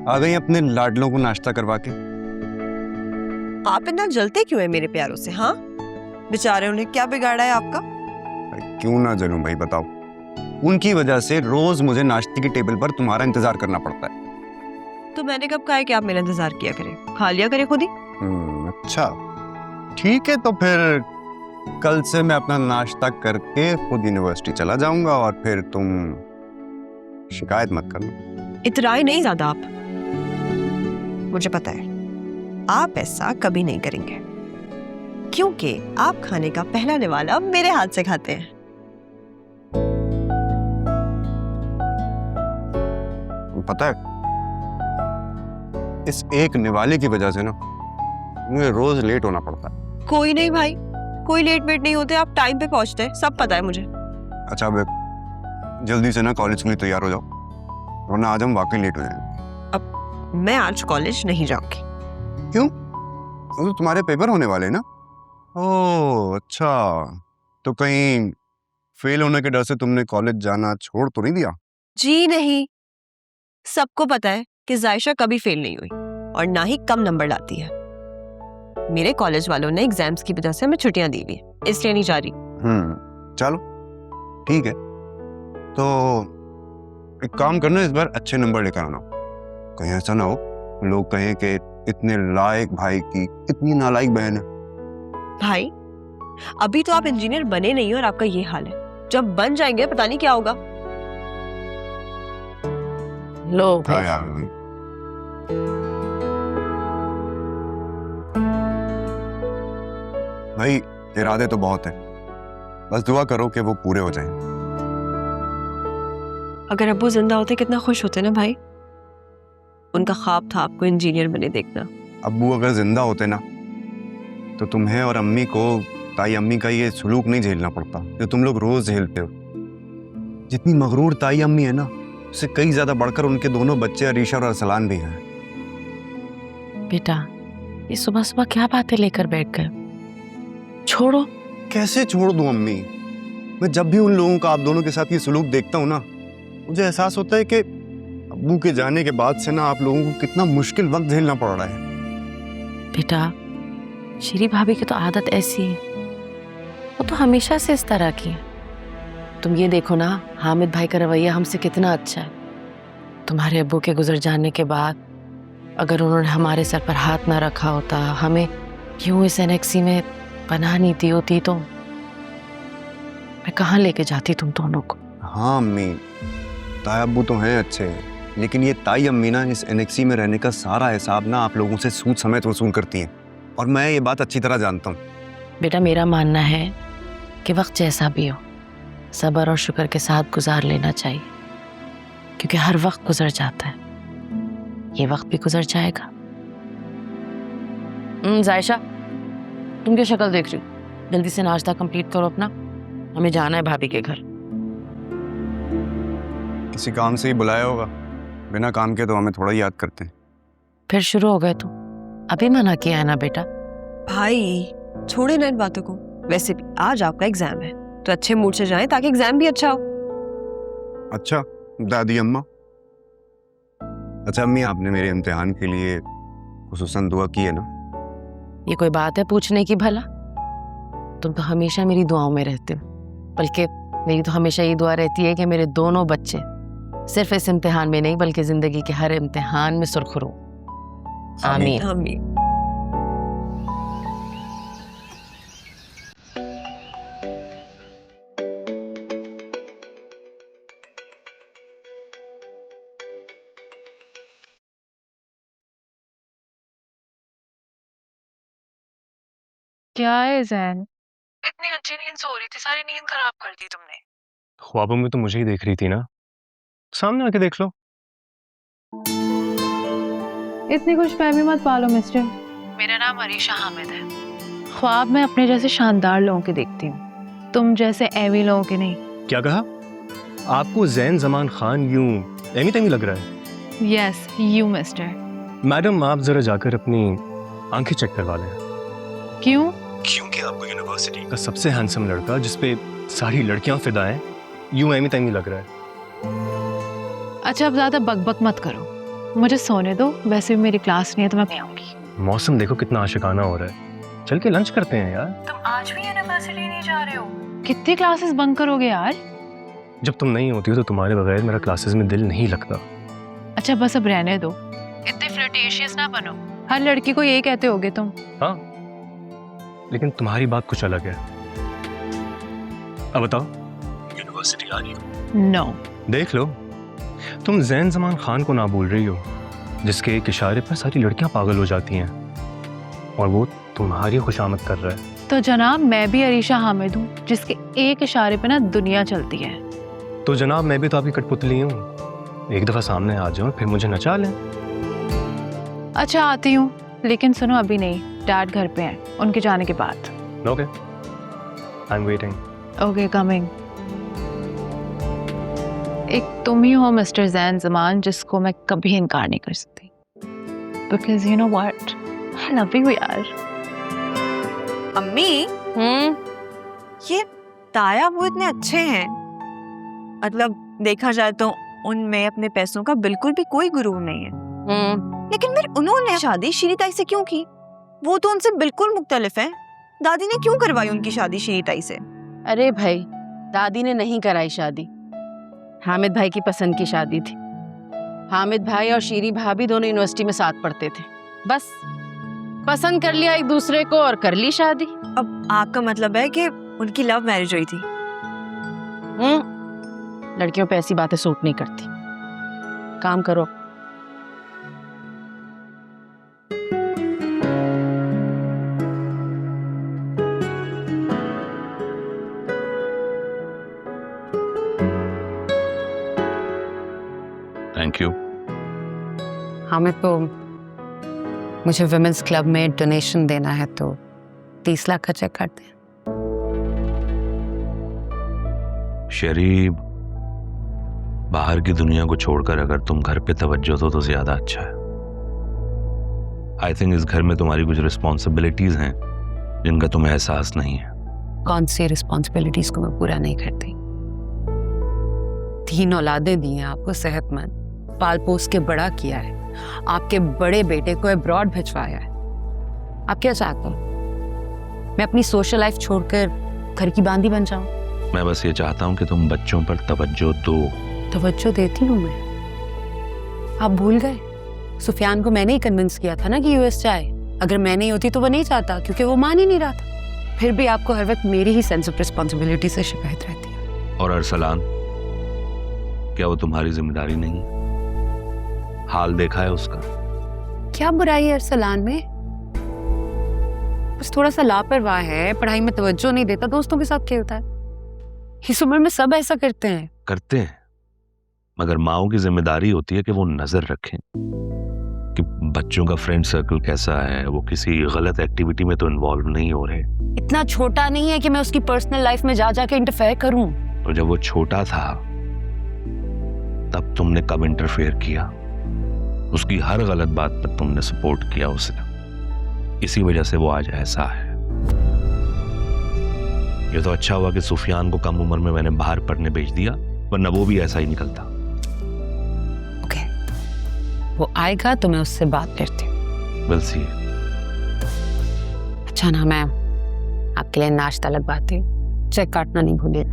आ गई अपने लाडलों को नाश्ता करवा के। आप इतना जलते क्यों है मेरे प्यारों से? हाँ, बेचारे उन्हें क्या बिगाड़ा है आपका? क्यों ना जलूं भाई, बताओ। उनकी वजह से रोज मुझे नाश्ते की टेबल पर तुम्हारा इंतजार करना पड़ता है। तो मैंने कब कहा है कि आप मेरा इंतजार किया करें? खा लिया करें खुद ही। अच्छा ठीक है, तो फिर कल से मैं अपना नाश्ता करके खुद यूनिवर्सिटी चला जाऊंगा और फिर तुम शिकायत मत करना। इतराए नहीं ज्यादा आप। मुझे पता है आप ऐसा कभी नहीं करेंगे, क्योंकि आप खाने का पहला निवाला मेरे हाथ से खाते हैं। पता है, इस एक निवाले की वजह से ना मुझे रोज लेट होना पड़ता है। कोई नहीं भाई, कोई लेट वेट नहीं होते, आप टाइम पे पहुंचते हैं, सब पता है मुझे। अच्छा अब जल्दी से ना कॉलेज के लिए तैयार हो जाओ, वरना आज हम वाकई लेट हो जाएंगे। अब मैं आज कॉलेज नहीं जाऊंगी। क्यों? तो तुम्हारे पेपर होने वाले हैं ना? ओह अच्छा, तो कहीं फेल होने के डर से तुमने कॉलेज जाना छोड़ तो नहीं दिया? जी नहीं, सबको पता है कि जायशा कभी फेल नहीं हुई और ना ही कम नंबर लाती है। मेरे कॉलेज वालों ने एग्जाम्स की वजह से हमें छुट्टियां दी हुई है, इसलिए नहीं जा रही। चलो ठीक है, तो एक काम करना, इस बार अच्छे नंबर लेकर आना। कहीं ऐसा ना हो लोग कहें कि इतने लायक भाई की इतनी नालायक बहन है। भाई अभी तो आप इंजीनियर बने नहीं और आपका ये हाल है, जब बन जाएंगे पता नहीं क्या होगा। लो हाँ यार भाई। भाई इरादे तो बहुत हैं, बस दुआ करो कि वो पूरे हो जाएं। अगर अब्बू जिंदा होते कितना खुश होते ना भाई। उनका ख्वाब था आपको इंजीनियर बने देखना। अब्बू अगर जिंदा होते ना तो तुम्हें और अम्मी को ताई अम्मी का ये सलूक नहीं झेलना पड़ता जो तुम लोग रोज झेलते हो। जितनी मगरूर ताई अम्मी है ना, उससे कई ज्यादा बढ़कर उनके दोनों बच्चे अरीशा और अरसलान भी हैं। बेटा, ये सुबह सुबह क्या बातें लेकर बैठ गए? छोड़ो। कैसे छोड़ दूं अम्मी? मैं जब भी उन लोगों का आप दोनों के साथ ये सलूक देखता हूँ ना, मुझे एहसास होता है कि अब्बू के जाने के बाद से ना आप लोगों को कितना मुश्किल वक्त झेलना पड़ रहा है। बेटा, श्री भाभी की तो आदत ऐसी है, वो तो हमेशा से इस तरह की है। तुम ये देखो ना, हामिद भाई का रवैया हमसे कितना अच्छा है। तुम्हारे अब्बू के गुजर जाने के बाद अगर उन्होंने हमारे सर पर हाथ ना रखा होता, हमें यूं इस एनेक्सी में पनाह नहीं दी होती, तो मैं कहाँ लेके जाती तुम दोनों को। हाँ अम्मी, ताई अब्बू तो हैं अच्छे, लेकिन ये ताई अम्मी ना इस एनेक्सी में रहने का सारा हिसाब ना आप लोगों से सूद समेत वसूल करती हैं, और मैं ये बात अच्छी तरह जानता हूँ। बेटा, मेरा मानना है कि वक्त जैसा भी हो सब्र और शुक्र के साथ गुजार लेना चाहिए, क्योंकि हर वक्त गुजर जाता है, ये वक्त भी गुजर जाएगा। जायशा, तुम क्या शक्ल देख रही हो? जल्दी से नाश्ता कंप्लीट करो अपना, हमें जाना है भाभी के घर। किसी काम से ही बुलाया होगा, बिना काम के तो हमें थोड़ा ही याद करते हैं। फिर शुरू हो गए तुम? अभी मना किया है ना बेटा। भाई छोड़े ना इन बातों को। वैसे भी आज आपका एग्जाम है, तो अच्छे मूड से जाएं ताकि एग्जाम भी अच्छा हो। अच्छा दादी अम्मा। अच्छा अम्मी, आपने मेरे इम्तिहान के लिए खुसूसन दुआ की है ना? ये कोई बात है पूछने की? भला तुम तो हमेशा मेरी दुआओं में रहते हो, बल्कि मेरी तो हमेशा ये दुआ रहती है कि मेरे दोनों बच्चे सिर्फ इस इम्तिहान में नहीं बल्कि जिंदगी के हर इम्तिहान में सुरखरू। आमीन। आमीन। क्या है जैन? इतनी अच्छी नींद सो रही थी, सारी नींद खराब कर दी तुमने। ख्वाबों में तो मुझे ही देख रही थी ना, सामने आके देख लो। इतनी खुश फहमी मत पालो मिस्टर। मेरा नाम अरीशा हामिद है। ख्वाब में अपने जैसे शानदार लोगों के देखती हूँ, तुम जैसे एवी लोगों के नहीं। क्या कहा? आपको जैन जमान खान यूं एमी तेमी लग रहा है? Yes you mister. मैडम, आप जरा जाकर अपनी आंखें चेक करवा लें। क्यों? क्योंकि आपको यूनिवर्सिटी का सबसे हैंडसम लड़का, जिसपे सारी लड़कियां फिदा हैं, यूं एमी तेमी लग रहा है। अच्छा अब ज्यादा बकबक मत करो, मुझे सोने दो, वैसे भी मेरी क्लास नहीं है तो मैं आऊंगी। मौसम देखो कितना आशिकाना हो रहा है, चल के लंच करते हैं यार। तुम आज भी यूनिवर्सिटी नहीं जा रहे हो? कितनी क्लासेस बंक करोगे यार? जब तुम नहीं होती हो तो तुम्हारे बगैर मेरा क्लासेस में दिल नहीं लगता। अच्छा बस अब रहने दो, इतने फ्लर्टेशियस ना बनो। हर लड़की को यही कहते होगे तुम। हाँ, लेकिन तुम्हारी बात कुछ अलग है। अब बताओ, यूनिवर्सिटी आ रही हो? नो। देख लो, तुम ज़ैन ज़मान खान को ना बोल रही हो, जिसके एक इशारे पर सारी लड़कियां पागल हो जाती हैं, और वो तुम्हारी खुशामद कर रहा है। तो जनाब मैं भी अरीशा हामिद हूँ, जिसके एक इशारे पे ना दुनिया चलती है। तो जनाब मैं भी तो आपकी कठपुतली हूँ, एक दफ़ा सामने आ जाओ फिर मुझे नचा लें। अच्छा आती हूँ, लेकिन सुनो अभी नहीं, डैड घर पे हैं, उनके जाने के बाद। Okay, I am waiting. Okay coming. एक तुम ही हो मिस्टर ज़ैन ज़मान, जिसको मैं कभी इनकार नहीं कर सकती। Because you know what, I love you यार। अम्मी ये ताया वो इतने अच्छे हैं, मतलब देखा जाए तो उनमें अपने पैसों का बिल्कुल भी कोई गुरूर नहीं है। लेकिन फिर उन्होंने शादी शीरी ताई से क्यों की? वो तो उनसे बिल्कुल मुख्तलिफ है। दादी ने क्यों करवाई उनकी शादी शीरी ताई से? अरे भाई, दादी ने नहीं कराई शादी, हामिद भाई की पसंद की शादी थी। हामिद भाई और शीरी भाभी दोनों यूनिवर्सिटी में साथ पढ़ते थे, बस पसंद कर लिया एक दूसरे को और कर ली शादी। अब आपका मतलब है कि उनकी लव मैरिज हुई थी? लड़कियों पे ऐसी बातें सूट नहीं करती। काम करो। Thank you. हमें तो मुझे विमेंस क्लब में डोनेशन देना है, तो 30 लाख का चेक काट दें। शेरी, बाहर की दुनिया को छोड़कर अगर तुम घर पे तवज्जो दो तो ज्यादा अच्छा है। आई थिंक इस घर में तुम्हारी कुछ रिस्पॉन्सिबिलिटीज हैं जिनका तुम्हें एहसास नहीं है। कौन सी रिस्पॉन्सिबिलिटीज को मैं पूरा नहीं करती? 3 औलादें दी हैं आपको, सेहतमंद पाल पोस के बड़ा किया है, आपके बड़े बेटे को अब्रॉड भिजवाया है। आप क्या चाहते हो? मैं अपनी सोशल लाइफ छोड़कर घर की बांदी बन जाऊं? मैं बस ये चाहता हूँ कि तुम बच्चों पर तवज्जो दो। तवज्जो देती हूँ मैं। आप भूल गए, सुफियान को मैंने ही कन्विंस किया था ना कि यूएस जाए। अगर मैं नहीं होती तो वो नहीं चाहता, क्योंकि वो मान ही नहीं रहा था। फिर भी आपको हर वक्त मेरी ही सेंस ऑफ रिस्पॉन्सिबिलिटी से शिकायत रहती है। और अरसलान, क्या वो तुम्हारी जिम्मेदारी नहीं है? हाल देखा है उसका। क्या बुराई है अरसलान में? बस थोड़ा सा लापरवाह है, पढ़ाई में तवज्जो नहीं देता, दोस्तों के साथ खेलता है। इस उम्र में सब ऐसा करते हैं। करते हैं, मगर माओ की जिम्मेदारी होती है कि वो नजर रखें कि बच्चों का फ्रेंड सर्कल कैसा है, वो किसी गलत एक्टिविटी में तो इन्वॉल्व नहीं हो रहे। इतना छोटा नहीं है कि मैं उसकी पर्सनल लाइफ में जा जाके इंटरफेयर करूं। तो जब वो छोटा था तब तुमने कब इंटरफेयर किया? उसकी हर गलत बात पर तुमने सपोर्ट किया उसे। इसी वजह से वो आज ऐसा है। ये तो अच्छा हुआ कि सुफियान को कम उम्र में मैंने बाहर पढ़ने भेज दिया, वरना वो भी ऐसा ही निकलता। ओके, वो आएगा तो मैं उससे बात करती हूँ। Will see. अच्छा ना, मैं आपके लिए नाश्ता लगवाती हूँ, चेक काटना नहीं भूलिए।